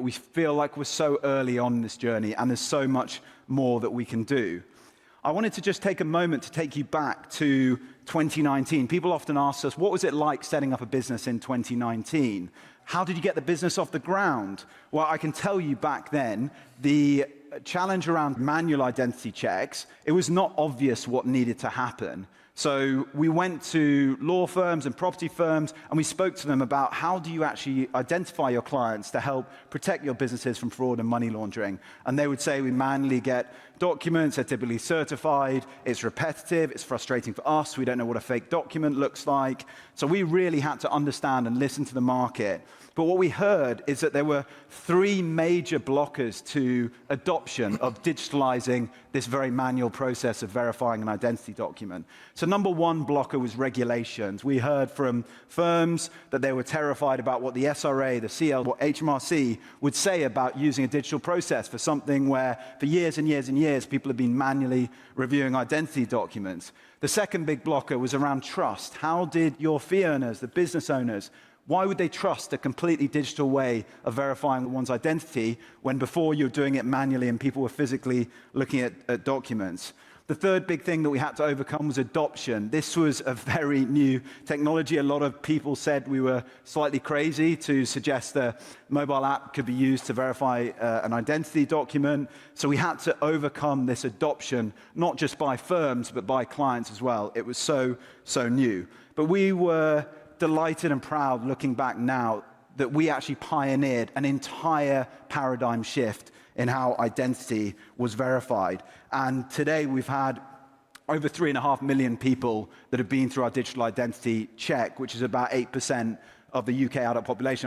We feel like we're so early on this journey and there's so much more that we can do. I wanted to just take a moment to take you back to 2019. People often ask us, what was it like setting up a business in 2019? How did you get the business off the ground? Well, I can tell you back then, the challenge around manual identity checks, it was not obvious what needed to happen. So we went to law firms and property firms and we spoke to them about how do you actually identify your clients to help protect your businesses from fraud and money laundering. And they would say we manually get documents, they're typically certified, it's repetitive, it's frustrating for us, we don't know what a fake document looks like. So we really had to understand and listen to the market. But what we heard is that there were three major blockers to adoption of digitalizing this very manual process of verifying an identity document. So number one blocker was regulations. We heard from firms that they were terrified about what the SRA, the CL, what HMRC would say about using a digital process for something where for years and years and years people have been manually reviewing identity documents. The second big blocker was around trust. How did your fee earners, the business owners, why would they trust a completely digital way of verifying one's identity when before you were doing it manually and people were physically looking at documents? The third big thing that we had to overcome was adoption. This was a very new technology. A lot of people said we were slightly crazy to suggest a mobile app could be used to verify an identity document. So we had to overcome this adoption, not just by firms, but by clients as well. It was so new. But we were delighted and proud looking back now that we actually pioneered an entire paradigm shift in how identity was verified. And today we've had over 3.5 million people that have been through our digital identity check, which is about 8% of the UK adult population.